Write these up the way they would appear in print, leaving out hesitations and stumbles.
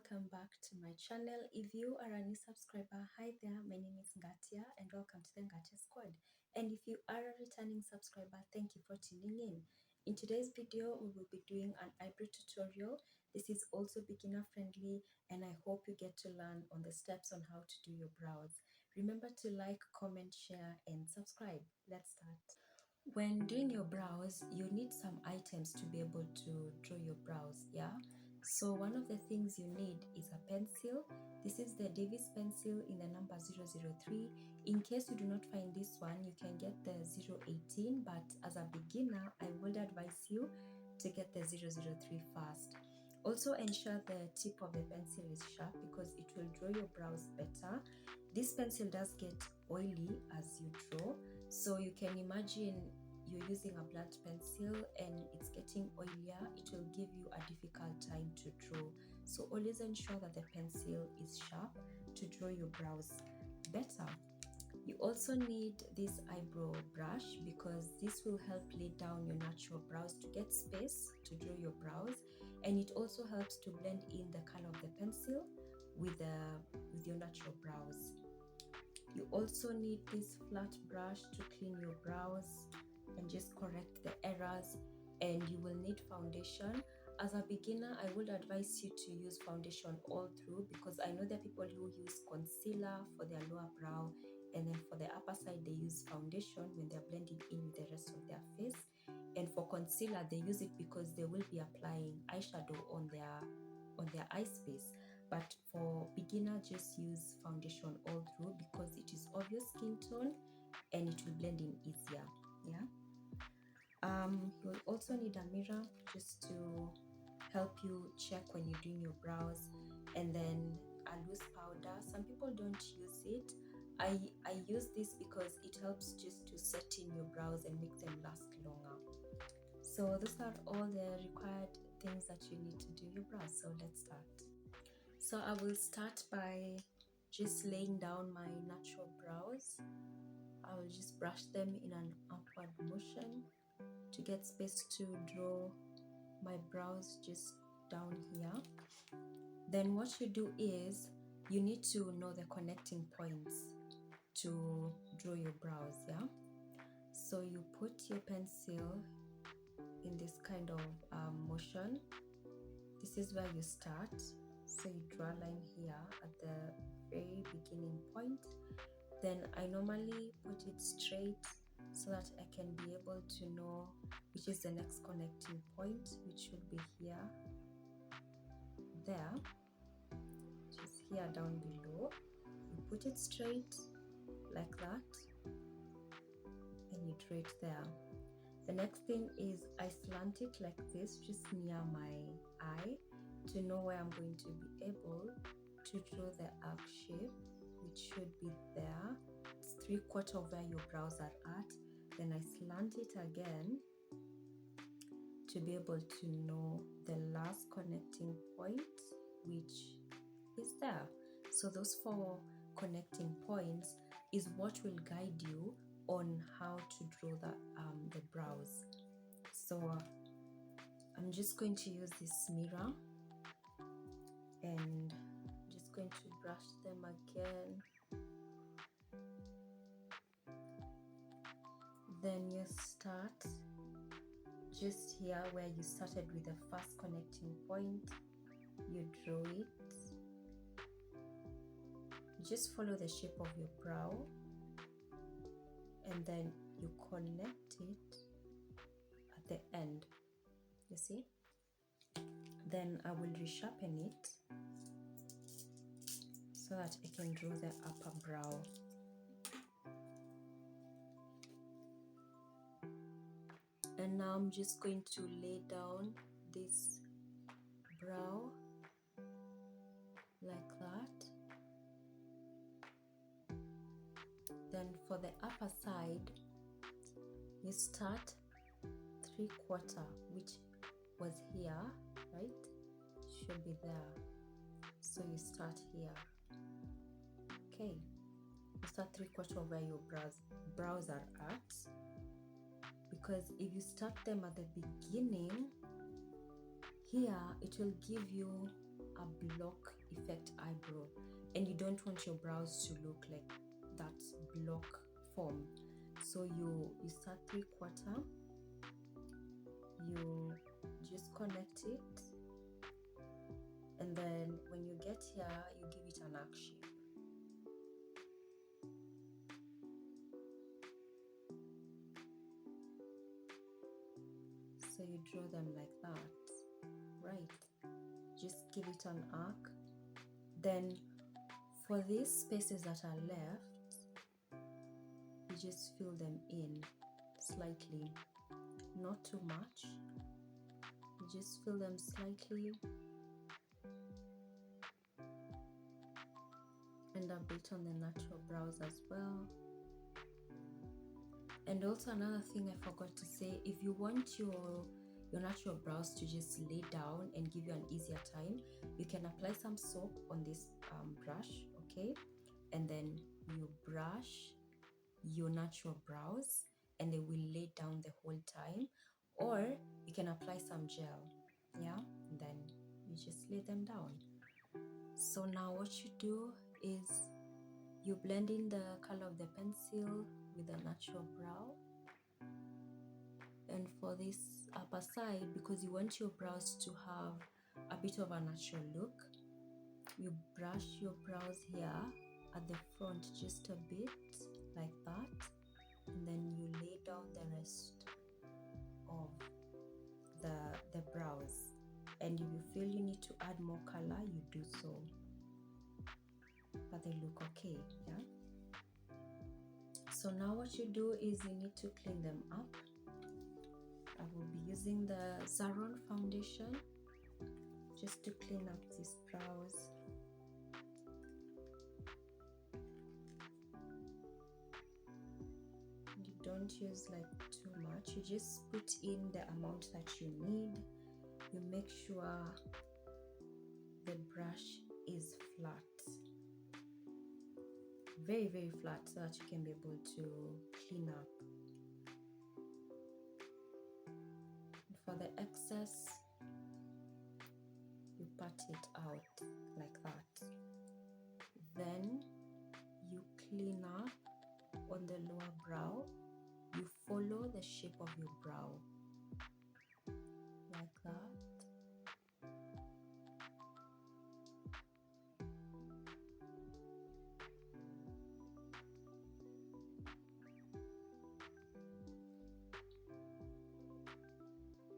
welcome back to my channel. If you are a new subscriber, hi there, my name is Ngatia and welcome to the Ngatia Squad. And if you are a returning subscriber, thank you for tuning in. In today's video, we will be doing an eyebrow tutorial. This is also beginner friendly and I hope you get to learn on the steps on how to do your brows. Remember to like, comment, share and subscribe. Let's start. When doing your brows, you need some items to be able to draw your brows, yeah? So one of the things you need is a pencil. This is the Davis pencil in the number 003. In case you do not find this one, you can get the 018, but as a beginner, I would advise you to get the 003 first. Also ensure the tip of the pencil is sharp because it will draw your brows better. This pencil does get oily as you draw, so you can imagine you're using a blunt pencil and it's getting oilier, it will give you a difficult time to draw. So always ensure that the pencil is sharp to draw your brows better. You also need this eyebrow brush because this will help lay down your natural brows to get space to draw your brows, and it also helps to blend in the color of the pencil with your natural brows. You also need this flat brush to clean your brows and just correct the errors, and you will need foundation. As a beginner, I would advise you to use foundation all through because I know there are people who use concealer for their lower brow and then for the upper side they use foundation when they're blending in with the rest of their face. And for concealer they use it because they will be applying eyeshadow on their eye space. But for beginner, just use foundation all through because it is of your skin tone and it will blend in easier. Yeah. You'll also need a mirror just to help you check when you're doing your brows, and then a loose powder. Some people don't use it. I use this because it helps just to set in your brows and make them last longer. So those are all the required things that you need to do your brows. So let's start. So I will start by just laying down my natural brows. I will just brush them in an upward motion to get space to draw my brows just down here. Then what you do is you need to know the connecting points to draw your brows, yeah? So you put your pencil in this kind of motion. This is where you start. So you draw a line here at the very beginning point. Then I normally put it straight so that I can be able to know which is the next connecting point, which should be here, there, just here down below. You put it straight like that and you draw it there. The next thing is I slant it like this, just near my eye, to know where I'm going to be able to draw the arc shape, which should be there. It's 3/4 of where your brows are at. Then I slant it again to be able to know the last connecting point, which is there. So those 4 connecting points is what will guide you on how to draw the brows. So I'm just going to use this mirror and just going to brush them again. Then you start just here where you started with the first connecting point. You draw it. You just follow the shape of your brow and then you connect it at the end. You see? Then I will resharpen it so that I can draw the upper brow. And now I'm just going to lay down this brow like that. Then for the upper side, you start 3/4, which was here, right? Should be there. So you start here. Okay. You start 3/4 of where your brows are at. Because if you start them at the beginning, here it will give you a block effect eyebrow, and you don't want your brows to look like that block form. So you start 3/4, you just connect it, and then when you get here, you give it an arc shape. So you draw them like that, right? Just give it an arc. Then for these spaces that are left, you just fill them in slightly, not too much. You just fill them slightly and a bit on the natural brows as well. And also another thing I forgot to say, if you want your natural brows to just lay down and give you an easier time, you can apply some soap on this brush, okay? And then you brush your natural brows and they will lay down the whole time. Or you can apply some gel, yeah? And then you just lay them down. So now what you do is you blend in the color of the pencil with a natural brow. And for this upper side, because you want your brows to have a bit of a natural look, you brush your brows here at the front just a bit like that, and then you lay down the rest of the brows. And if you feel you need to add more color, you do so, but they look okay, yeah? So now what you do is you need to clean them up. I will be using the Zaron foundation just to clean up these brows. You don't use like too much, you just put in the amount that you need. You make sure the brush is flat, very, very flat, so that you can be able to clean up. For the excess, you pat it out like that. Then you clean up on the lower brow. You follow the shape of your brow like that.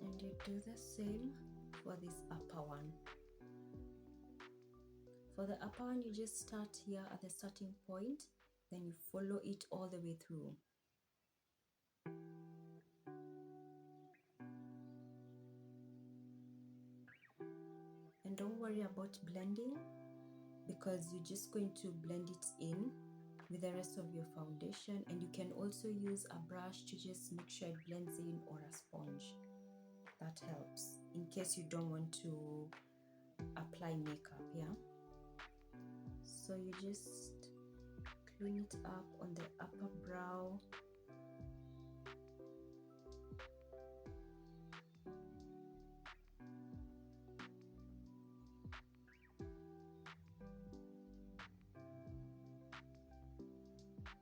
And you do the same for this upper one. For the upper one, you just start here at the starting point, then you follow it all the way through. And don't worry about blending, because you're just going to blend it in with the rest of your foundation. And you can also use a brush to just make sure it blends in, or a sponge. That helps in case you don't want to apply makeup, yeah? So you just clean it up on the upper brow.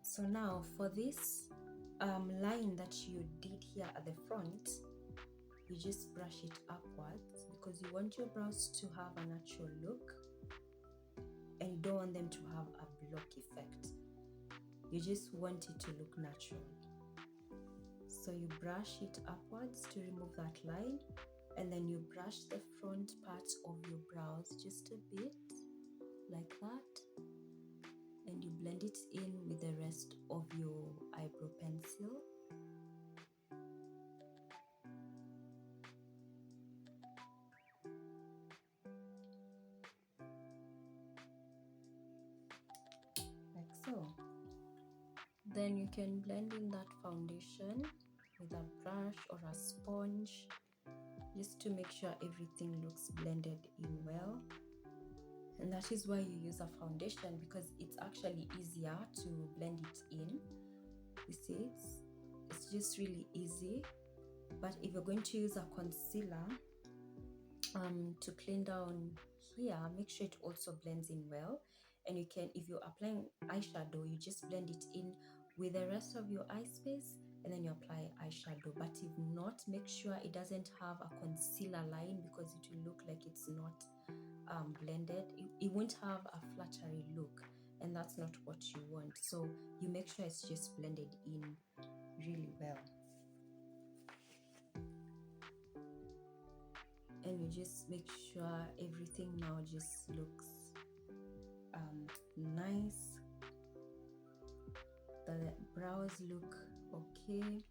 So now for this line that you did here at the front, you just brush it upwards, because you want your brows to have a natural look and you don't want them to have a block effect. You just want it to look natural. So you brush it upwards to remove that line, and then you brush the front part of your brows just a bit like that, and you blend it in with the rest of your eyebrow pencil. Like so. Then you can blend in that foundation with a brush or a sponge, just to make sure everything looks blended in well. And that is why you use a foundation, because it's actually easier to blend it in. You see, it's just really easy. But if you're going to use a concealer to clean down here, make sure it also blends in well. And you can, if you're applying eyeshadow, you just blend it in with the rest of your eye space, and then you apply eyeshadow. But if not, make sure it doesn't have a concealer line, because it will look like it's not blended. It won't have a flattery look, and that's not what you want. So you make sure it's just blended in really well, and you just make sure everything now just looks nice. The brows look okay.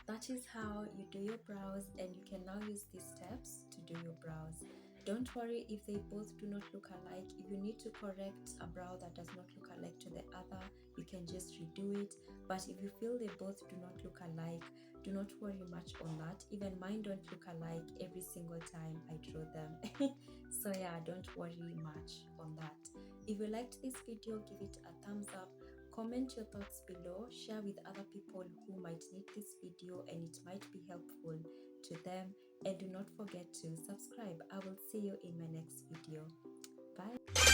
That is how you do your brows, and you can now use these steps to do your brows. Don't worry if they both do not look alike. If you need to correct a brow that does not look alike to the other, you can just redo it. But if you feel they both do not look alike, do not worry much on that. Even mine don't look alike every single time I draw them. So yeah, don't worry much on that. If you liked this video, give it a thumbs up. Comment your thoughts below, share with other people who might need this video and it might be helpful to them, and do not forget to subscribe. I will see you in my next video. Bye.